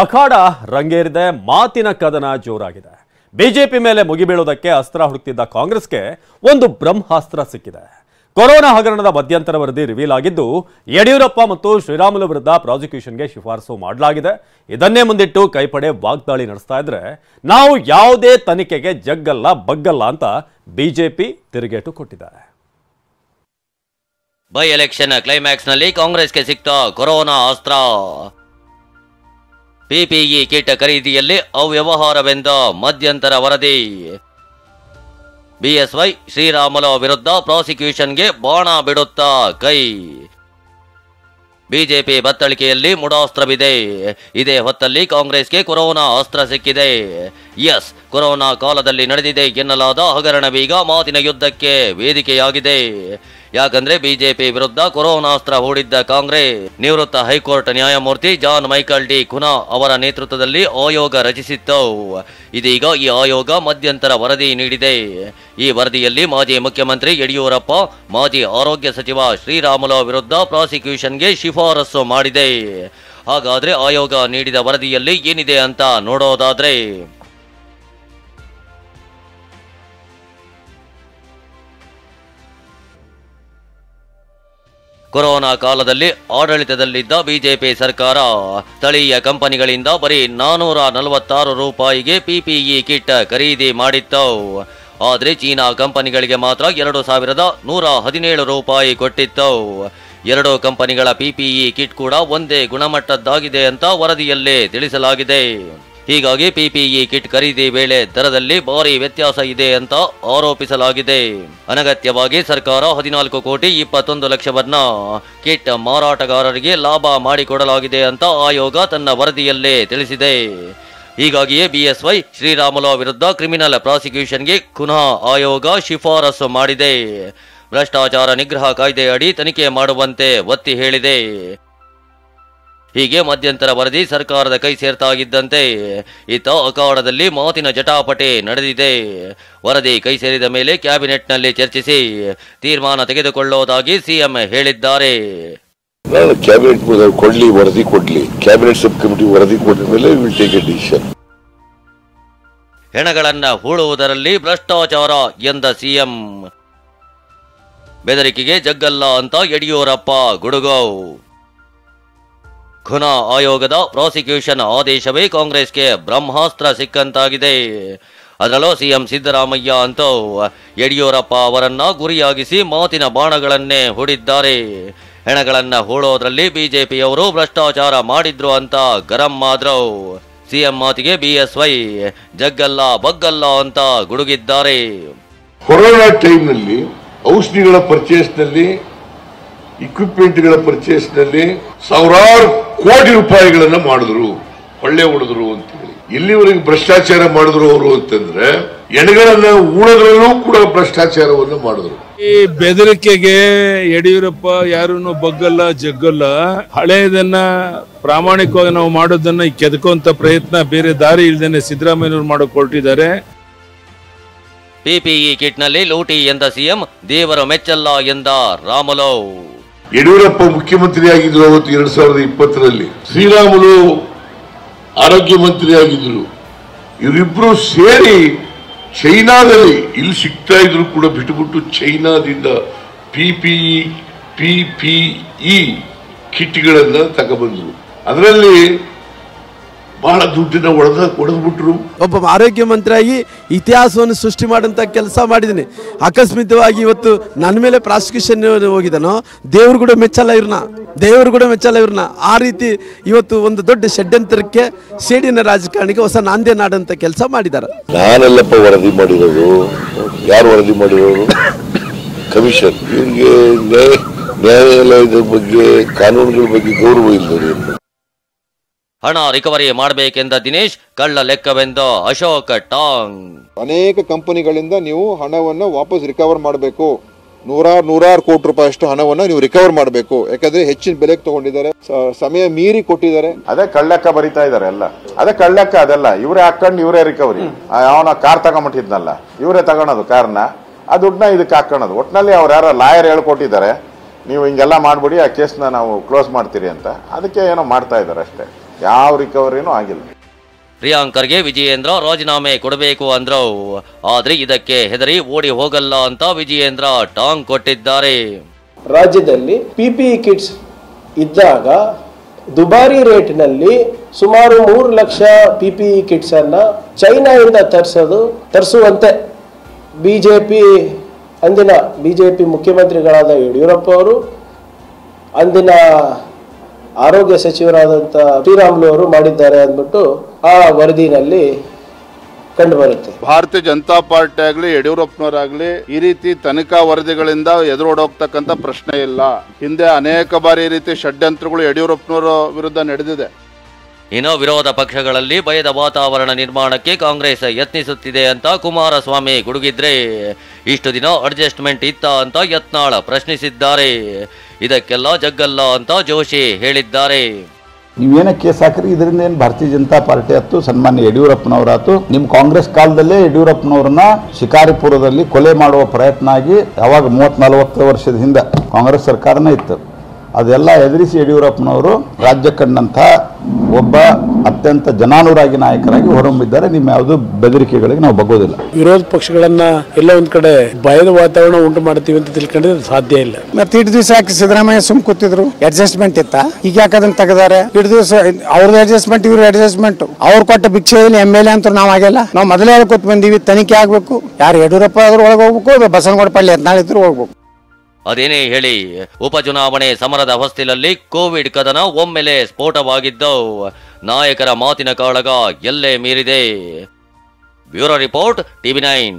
ಅಖಾಡ ರಂಗೇರಿದೆ, ಮಾತಿನ ಕದನ ಜೋರಾಗಿದೆ. ಬಿಜೆಪಿ ಮೇಲೆ ಮುಗಿಬೀಳೋದಕ್ಕೆ ಅಸ್ತ್ರ ಹುಡುಕ್ತಿದ್ದ ಕಾಂಗ್ರೆಸ್ಗೆ ಒಂದು ಬ್ರಹ್ಮಾಸ್ತ್ರ ಸಿಕ್ಕಿದೆ. ಕೊರೋನಾ ಹಗರಣದ ಮಧ್ಯಂತರ ವರದಿ ರಿವೀಲ್ ಆಗಿದ್ದು, ಯಡಿಯೂರಪ್ಪ ಮತ್ತು ಶ್ರೀರಾಮುಲು ವಿರುದ್ಧ ಪ್ರಾಸಿಕ್ಯೂಷನ್ಗೆ ಶಿಫಾರಸು ಮಾಡಲಾಗಿದೆ. ಇದನ್ನೇ ಮುಂದಿಟ್ಟು ಕೈಪಡೆ ವಾಗ್ದಾಳಿ ನಡೆಸ್ತಾ ಇದ್ರೆ, ನಾವು ಯಾವುದೇ ತನಿಖೆಗೆ ಜಗ್ಗಲ್ಲ ಬಗ್ಗಲ್ಲ ಅಂತ ಬಿಜೆಪಿ ತಿರುಗೇಟು ಕೊಟ್ಟಿದೆ. ಬೈ ಎಲೆಕ್ಷನ್ ಕ್ಲೈಮ್ಯಾಕ್ಸ್ ನಲ್ಲಿ ಕಾಂಗ್ರೆಸ್ಗೆ ಸಿಕ್ತ ಕೊರೋನಾ ಅಸ್ತ್ರ. ಪಿಪಿಇ ಕಿಟ್ ಖರೀದಿಯಲ್ಲಿ ಅವ್ಯವಹಾರವೆಂದ ಮಧ್ಯಂತರ ವರದಿ. ಬಿಎಸ್ವೈ ಶ್ರೀರಾಮುಲು ವಿರುದ್ಧ ಪ್ರಾಸಿಕ್ಯೂಷನ್ಗೆ ಬಾಣ ಬಿಡುತ್ತಾ ಕೈ. ಬಿಜೆಪಿ ಬತ್ತಳಿಕೆಯಲ್ಲಿ ಮುಡಾಸ್ತ್ರವಿದೆ. ಇದೇ ಹೊತ್ತಲ್ಲಿ ಕಾಂಗ್ರೆಸ್ಗೆ ಕೊರೋನಾ ಅಸ್ತ್ರ ಸಿಕ್ಕಿದೆ. ಎಸ್, ಕೊರೋನಾ ಕಾಲದಲ್ಲಿ ನಡೆದಿದೆ ಎನ್ನಲಾದ ಹಗರಣವೀಗ ಮಾತಿನ ಯುದ್ಧಕ್ಕೆ ವೇದಿಕೆಯಾಗಿದೆ. ಯಾಕಂದ್ರೆ ಬಿಜೆಪಿ ವಿರುದ್ಧ ಕೊರೋನಾಸ್ತ್ರ ಹೂಡಿದ್ದ ಕಾಂಗ್ರೆಸ್ ನಿವೃತ್ತ ಹೈಕೋರ್ಟ್ ನ್ಯಾಯಮೂರ್ತಿ ಜಾನ್ ಮೈಕಲ್ ಡಿ ಕುನಾ ಅವರ ನೇತೃತ್ವದಲ್ಲಿ ಆಯೋಗ ರಚಿಸಿತ್ತು. ಇದೀಗ ಈ ಆಯೋಗ ಮಧ್ಯಂತರ ವರದಿ ನೀಡಿದೆ. ಈ ವರದಿಯಲ್ಲಿ ಮಾಜಿ ಮುಖ್ಯಮಂತ್ರಿ ಯಡಿಯೂರಪ್ಪ, ಮಾಜಿ ಆರೋಗ್ಯ ಸಚಿವ ಶ್ರೀರಾಮುಲು ವಿರುದ್ಧ ಪ್ರಾಸಿಕ್ಯೂಷನ್ಗೆ ಶಿಫಾರಸು ಮಾಡಿದೆ. ಹಾಗಾದ್ರೆ ಆಯೋಗ ನೀಡಿದ ವರದಿಯಲ್ಲಿ ಏನಿದೆ ಅಂತ ನೋಡೋದಾದ್ರೆ, ಕೊರೋನಾ ಕಾಲದಲ್ಲಿ ಆಡಳಿತದಲ್ಲಿದ್ದ ಬಿಜೆಪಿ ಸರ್ಕಾರ ಸ್ಥಳೀಯ ಕಂಪನಿಗಳಿಂದ ಬರೀ 446 ರೂಪಾಯಿಗೆ ಪಿಪಿಇ ಕಿಟ್ ಖರೀದಿ ಮಾಡಿತ್ತು. ಆದರೆ ಚೀನಾ ಕಂಪನಿಗಳಿಗೆ ಮಾತ್ರ 2117 ರೂಪಾಯಿ ಕೊಟ್ಟಿತ್ತು. ಎರಡೂ ಕಂಪನಿಗಳ ಪಿಪಿಇ ಕಿಟ್ ಕೂಡ ಒಂದೇ ಗುಣಮಟ್ಟದ್ದಾಗಿದೆ ಅಂತ ವರದಿಯಲ್ಲೇ ತಿಳಿಸಲಾಗಿದೆ. ಹೀಗಾಗಿ ಪಿಪಿಇ ಕಿಟ್ ಖರೀದಿ ವೇಳೆ ದರದಲ್ಲಿ ಭಾರಿ ವ್ಯತ್ಯಾಸ ಇದೆ ಅಂತ ಆರೋಪಿಸಲಾಗಿದೆ. ಅನಗತ್ಯವಾಗಿ ಸರ್ಕಾರ 14,21 ಲಕ್ಷವನ್ನ ಕಿಟ್ ಮಾರಾಟಗಾರರಿಗೆ ಲಾಭ ಮಾಡಿಕೊಡಲಾಗಿದೆ ಅಂತ ಆಯೋಗ ತನ್ನ ವರದಿಯಲ್ಲೇ ತಿಳಿಸಿದೆ. ಹೀಗಾಗಿಯೇ ಬಿಎಸ್ವೈ ಶ್ರೀರಾಮುಲು ವಿರುದ್ಧ ಕ್ರಿಮಿನಲ್ ಪ್ರಾಸಿಕ್ಯೂಷನ್ಗೆ ಪುನಃ ಆಯೋಗ ಶಿಫಾರಸು ಮಾಡಿದೆ. ಭ್ರಷ್ಟಾಚಾರ ನಿಗ್ರಹ ಕಾಯ್ದೆ ಅಡಿ ತನಿಖೆ ಮಾಡುವಂತೆ ಒತ್ತಿ ಹೇಳಿದೆ. ಹೀಗೆ ಮಧ್ಯಂತರ ವರದಿ ಸರ್ಕಾರದ ಕೈ ಸೇರ್ತಾಗಿದ್ದಂತೆ ಇತ್ತ ಅಖಾಡದಲ್ಲಿ ಮಾತಿನ ಜಟಾಪಟಿ ನಡೆದಿದೆ. ವರದಿ ಕೈ ಸೇರಿದ ಮೇಲೆ ಕ್ಯಾಬಿನೆಟ್ನಲ್ಲಿ ಚರ್ಚಿಸಿ ತೀರ್ಮಾನ ತೆಗೆದುಕೊಳ್ಳುವುದಾಗಿ ಸಿಎಂ ಹೇಳಿದ್ದಾರೆ. ಕ್ಯಾಬಿನೆಟ್ ಕೊಡ್ಲಿ, ವರದಿ ಕೊಡ್ಲಿ, ಕ್ಯಾಬಿನೆಟ್ ಸಬ್ ಕಮಿಟಿ ವರದಿ ಕೊಟ್ಟ ಮೇಲೆ ವಿಲ್ ಟೇಕ್ ಎ ಡಿಸಿಷನ್. ಹೆಣಗಳನ್ನ ಹೂಳುವುದರಲ್ಲಿ ಭ್ರಷ್ಟಾಚಾರ ಎಂದ ಸಿಎಂ. ಬೆದರಿಕೆಗೆ ಜಗ್ಗಲ್ಲ ಅಂತ ಯಡಿಯೂರಪ್ಪ ಗುಡುಗು. ಖುನಾ ಆಯೋಗದ ಪ್ರಾಸಿಕ್ಯೂಷನ್ ಆದೇಶವೇ ಕಾಂಗ್ರೆಸ್ಗೆ ಬ್ರಹ್ಮಾಸ್ತ್ರ ಸಿಕ್ಕಂತಾಗಿದೆ. ಅದರಲ್ಲೂ ಸಿಎಂ ಸಿದ್ದರಾಮಯ್ಯ ಅಂತೂ ಯಡಿಯೂರಪ್ಪ ಅವರನ್ನ ಗುರಿಯಾಗಿಸಿ ಮಾತಿನ ಬಾಣಗಳನ್ನೇ ಹೂಡಿದ್ದಾರೆ. ಹೆಣಗಳನ್ನ ಹೂಳೋದ್ರಲ್ಲಿ ಬಿಜೆಪಿಯವರು ಭ್ರಷ್ಟಾಚಾರ ಮಾಡಿದ್ರು ಅಂತ ಗರಂ ಆದ್ರು. ಸಿಎಂ ಮಾತಿಗೆ ಬಿಎಸ್ವೈ ಜಗ್ಗಲ್ಲ ಬಗ್ಗಲ್ಲ ಅಂತ ಗುಡುಗಿದ್ದಾರೆ. ಕೊರೋನಾ ಟೈಮ್ನಲ್ಲಿ ಔಷಧಿಗಳ ಪರ್ಚೇಸ್ನಲ್ಲಿ, ಇಕ್ವಿಪ್ಮೆಂಟ್ಗಳ ಪರ್ಚೇಸ್ನಲ್ಲಿ ಸಾವಿರಾರು ಕೋಟಿ ರೂಪಾಯಿಗಳನ್ನ ಮಾಡಿದ್ರು, ಕೊಳ್ಳೆ ಹೊಡೆದ್ರು ಅಂತೇಳಿ. ಎಲ್ಲಿವರೆಗೆ ಭ್ರಷ್ಟಾಚಾರ ಮಾಡಿದ್ರು ಅವರು ಅಂತಂದ್ರೆ, ಎಣೆಗಳನ್ನ ಊಳದ್ರಲ್ಲೂ ಕೂಡ ಭ್ರಷ್ಟಾಚಾರವನ್ನು ಮಾಡಿದ್ರು. ಈ ಬೆದರಿಕೆಗೆ ಯಡಿಯೂರಪ್ಪ ಯಾರನ್ನು ಬಗ್ಗಲ್ಲ ಜಗ್ಗಲ್ಲ. ಹಳೆಯದನ್ನ ಪ್ರಾಮಾಣಿಕವಾಗಿ ನಾವು ಮಾಡೋದನ್ನ ಕೆದಕುವಂತ ಪ್ರಯತ್ನ ಬೇರೆ ದಾರಿ ಇಲ್ದೇನೆ ಸಿದ್ದರಾಮಯ್ಯನವರು ಮಾಡೋಕೆ ಹೊರಟಿದ್ದಾರೆ. ಪಿಪಿಇ ಕಿಟ್ನಲ್ಲಿ ಲೂಟಿ ಎಂದ ಸಿಎಂ, ದೇವರು ಮೆಚ್ಚಲ್ಲ ಎಂದ ರಾಮುಲು. ಯಡಿಯೂರಪ್ಪ ಮುಖ್ಯಮಂತ್ರಿ ಆಗಿದ್ರು ಅವತ್ತು 2020ರಲ್ಲಿ, ಶ್ರೀರಾಮುಲು ಆರೋಗ್ಯ ಮಂತ್ರಿ ಆಗಿದ್ರು. ಇವರಿಬ್ರು ಸೇರಿ ಚೈನಾದಲ್ಲಿ ಇಲ್ಲಿ ಸಿಗ್ತಾ ಇದ್ರು ಕೂಡ ಬಿಟ್ಟುಬಿಟ್ಟು ಚೈನಾದಿಂದ ಪಿಪಿಇ ಕಿಟ್ಗಳನ್ನ ತಗೊಬಂದ್ರು. ಅದರಲ್ಲಿ ಬಹಳ ದುಡ್ಡನ್ನ ಹೊಡೆದ್ಬಿಟ್ರು. ಒಬ್ಬ ಆರೋಗ್ಯ ಮಂತ್ರಿಯಾಗಿ ಇತಿಹಾಸವನ್ನು ಸೃಷ್ಟಿ ಮಾಡಂತ ಕೆಲಸ ಮಾಡಿದ್ದೀನಿ. ಅಕಸ್ಮಿತವಾಗಿ ಇವತ್ತು ನನ್ನ ಮೇಲೆ ಪ್ರಾಸಿಕ್ಯೂಷನ್ ಹೋಗಿದನೋ, ದೇವರು ಕೂಡ ಮೆಚ್ಚಲ್ಲ ಇವ್ರನ್ನ. ಆ ರೀತಿ ಇವತ್ತು ಒಂದು ದೊಡ್ಡ ಷಡ್ಯಂತ್ರಕ್ಕೆ, ಸೇಡಿನ ರಾಜಕಾರಣಿಗೆ ಹೊಸ ನಾಂದಿ ನಾಡಂತ ಕೆಲಸ ಮಾಡಿದ್ದಾರೆ. ನಾನೆಲ್ಲಪ್ಪ ವರದಿ ಮಾಡಿರೋದು, ಯಾರು ವರದಿ ಮಾಡಿರೋರು? ಕಮಿಷನ್. ಇವ್ರಿಗೆ ನ್ಯಾಯಾಲಯದ ಬಗ್ಗೆ, ಕಾನೂನುಗಳ ಬಗ್ಗೆ ಗೌರವ ಇಲ್ಲದೆ ಹಣ ರಿಕವರಿ ಮಾಡಬೇಕೆಂದ ದಿನೇಶ್, ಕಳ್ಳ ಲೆಕ್ಕವೆಂದ ಅಶೋಕ್ ಟಾಂಗ್. ಅನೇಕ ಕಂಪನಿಗಳಿಂದ ನೀವು ಹಣವನ್ನು ವಾಪಸ್ ರಿಕವರ್ ಮಾಡಬೇಕು. ನೂರಾರು ಕೋಟಿ ರೂಪಾಯಿ ಅಷ್ಟು ಹಣವನ್ನು ನೀವು ರಿಕವರ್ ಮಾಡಬೇಕು. ಯಾಕಂದ್ರೆ ಹೆಚ್ಚಿನ ಬೆಲೆಗೆ ತಗೊಂಡಿದ್ದಾರೆ, ಸಮಯ ಮೀರಿ ಕೊಟ್ಟಿದ್ದಾರೆ. ಅದೇ ಕಳ್ಳಕ್ಕ ಬರಿತಾ ಇದಾರೆ ಎಲ್ಲ. ಅದೇ ಕಳ್ಳಕ್ಕ ಅದೆಲ್ಲ ಇವರೇ ಹಾಕೊಂಡು ಇವರೇ ರಿಕವರಿ. ಅವನ ಕಾರ್ ತಗೊಂಬಿಟ್ಟಿದ್ನಲ್ಲ, ಇವರೇ ತಗೊಳೋದು ಕಾರ್ನ, ಆ ದುಡ್ಡನ್ನ ಇದಕ್ಕೆ ಹಾಕೋಣದು. ಒಟ್ಟಿನಲ್ಲಿ ಅವ್ರು ಯಾರೋ ಲಾಯರ್ ಹೇಳ್ಕೊಟ್ಟಿದ್ದಾರೆ, ನೀವು ಹಿಂಗೆಲ್ಲ ಮಾಡ್ಬಿಡಿ, ಆ ಕೇಸ್ನ ನಾವು ಕ್ಲೋಸ್ ಮಾಡ್ತೀರಿ ಅಂತ. ಅದಕ್ಕೆ ಏನೋ ಮಾಡ್ತಾ ಇದ್ದಾರೆ ಅಷ್ಟೇ. ಯಾವ ರಿಕವರಿನೂ ಆಗಿಲ್ಲ. ಪ್ರಿಯಾಂಕರ್ಗೆ ವಿಜಯೇಂದ್ರ ರಾಜೀನಾಮೆ ಕೊಡಬೇಕು ಅಂದ್ರು, ಆದ್ರೆ ಇದಕ್ಕೆ ಹೆದರಿ ಓಡಿ ಹೋಗಲ್ಲ ಅಂತ ವಿಜಯೇಂದ್ರ ಟಾಂಗ್ ಕೊಟ್ಟಿದ್ದಾರೆ. ರಾಜ್ಯದಲ್ಲಿ PPE ಕಿಟ್ಸ್ ಇದ್ದಾಗ ದುಬಾರಿ ರೇಟ್ನಲ್ಲಿ ಸುಮಾರು 3 ಲಕ್ಷ PPE ಕಿಟ್ಸ್ ಅನ್ನ ಚೈನಾದಿಂದ ತರಿಸುವಂತೆ ಅಂದಿನ ಬಿಜೆಪಿ ಮುಖ್ಯಮಂತ್ರಿಗಳಾದ ಯಡಿಯೂರಪ್ಪ ಅವರು, ಅಂದಿನ ಆರೋಗ್ಯ ಸಚಿವರಾದಂಥ ಶ್ರೀರಾಮುಲು ಅವರು ಮಾಡಿದ್ದಾರೆ ಅಂದ್ಬಿಟ್ಟು ಆ ವರದಿನಲ್ಲಿ ಕಂಡು ಬರುತ್ತೆ. ಭಾರತೀಯ ಜನತಾ ಪಾರ್ಟಿ ಆಗಲಿ ಯಡಿಯೂರಪ್ಪನವರಾಗ್ಲಿ ಈ ರೀತಿ ತನಿಖಾ ವರದಿಗಳಿಂದ ಎದುರೋಡೋಗ್ತಕ್ಕಂಥ ಪ್ರಶ್ನೆ ಇಲ್ಲ. ಹಿಂದೆ ಅನೇಕ ಬಾರಿ ಈ ರೀತಿ ಷಡ್ಯಂತ್ರಗಳು ಯಡಿಯೂರಪ್ಪನವರ ವಿರುದ್ಧ ನಡೆದಿದೆ. ಇನ್ನು ವಿರೋಧ ಪಕ್ಷಗಳಲ್ಲಿ ಭಯದ ವಾತಾವರಣ ನಿರ್ಮಾಣಕ್ಕೆ ಕಾಂಗ್ರೆಸ್ ಯತ್ನಿಸುತ್ತಿದೆ ಅಂತ ಕುಮಾರಸ್ವಾಮಿ ಗುಡುಗಿದ್ರೆ, ಇಷ್ಟು ದಿನ ಅಡ್ಜಸ್ಟ್ಮೆಂಟ್ ಇತ್ತ ಅಂತ ಯತ್ನಾಳ್ ಪ್ರಶ್ನಿಸಿದ್ದಾರೆ. ಇದಕ್ಕೆಲ್ಲ ಜಗ್ಗಲ್ಲ ಅಂತ ಜೋಶಿ ಹೇಳಿದ್ದಾರೆ. ನೀವೇನ ಕೇಸ್ ಹಾಕ್ರಿ, ಇದರಿಂದ ಏನು ಭಾರತೀಯ ಜನತಾ ಪಾರ್ಟಿ ಆಯ್ತು, ಸನ್ಮಾನ್ಯ ಯಡಿಯೂರಪ್ಪನವರಾತು, ನಿಮ್ಮ ಕಾಂಗ್ರೆಸ್ ಕಾಲದಲ್ಲೇ ಯಡಿಯೂರಪ್ಪನವ್ರನ್ನ ಶಿಕಾರಿಪುರದಲ್ಲಿ ಕೊಲೆ ಮಾಡುವ ಪ್ರಯತ್ನ ಆಗಿ ಯಾವಾಗ 30-40 ವರ್ಷದ ಹಿಂದೆ ಕಾಂಗ್ರೆಸ್ ಸರ್ಕಾರನೇ ಇತ್ತು. ಅದೆಲ್ಲ ಎದುರಿಸಿ ಯಡಿಯೂರಪ್ಪನವರು ರಾಜ್ಯ ಕಂಡಂಥ ಒಬ್ಬ ಅತ್ಯಂತ ಜನಾನುರಾಗಿ ನಾಯಕರಾಗಿ ಹೊರಹೊಮ್ಮಿದ್ದಾರೆ. ನಿಮ್ಮ ಯಾವುದೂ ಬೆದರಿಕೆಗಳಿಗೆ ನಾವು ಬಗ್ಗೋದಿಲ್ಲ. ವಿರೋಧ ಪಕ್ಷಗಳನ್ನ ಎಲ್ಲ ಒಂದ್ ಕಡೆ ಭಯದ ವಾತಾವರಣ ಉಂಟು ಮಾಡ್ತೀವಿ ಅಂತ ತಿಳ್ಕೊಂಡ್ರೆ ಸಾಧ್ಯ ಇಲ್ಲ. ಮತ್ತೆ ಇಟ್ಟು ದಿವಸ ಯಾಕೆ ಸಿದ್ದರಾಮಯ್ಯ ಸುಮ್ ಕೂತಿದ್ರು? ಅಡ್ಜಸ್ಟ್ಮೆಂಟ್ ಇತ್ತ, ಈಗ ಯಾಕೆ ಅದನ್ನ ತೆಗೆದಾರೆ? ಇಟ್ಟು ದಿವಸ ಅವ್ರದ್ದು ಅಡ್ಜಸ್ಟ್ಮೆಂಟ್, ಇವ್ರ ಅಡ್ಜಸ್ಟ್ಮೆಂಟ್, ಅವ್ರು ಕೊಟ್ಟ ಭಿಕ್ಷೆಯಲ್ಲಿ MLA ಅಂತ ನಾವು ಆಗಿಲ್ಲ. ನಾವು ಮೊದಲೇ ಕೂತ್ ಬಂದೀವಿ, ತನಿಖೆ ಆಗ್ಬೇಕು. ಯಾರು ಯಡಿಯೂರಪ್ಪ ಆದ್ರೂ ಒಳಗೆ ಹೋಗ್ಬೇಕು, ಬಸವನಗೌಡ ಪಳ್ಳಿ ಯತ್ನಾಳಿದ್ರು ಹೋಗ್ಬೇಕು. ಅದೇನೇ ಹೇಳಿ, ಉಪಚುನಾವಣೆ ಸಮರದ ಹೊಸ್ತಿಲಲ್ಲಿ ಕೋವಿಡ್ ಕದನ ಒಮ್ಮೆಲೆ ಸ್ಫೋಟವಾಗಿದ್ದು ನಾಯಕರ ಮಾತಿನ ಕಾಳಗ ಎಲ್ಲೇ ಮೀರಿದೆ. Bureau report, TV9.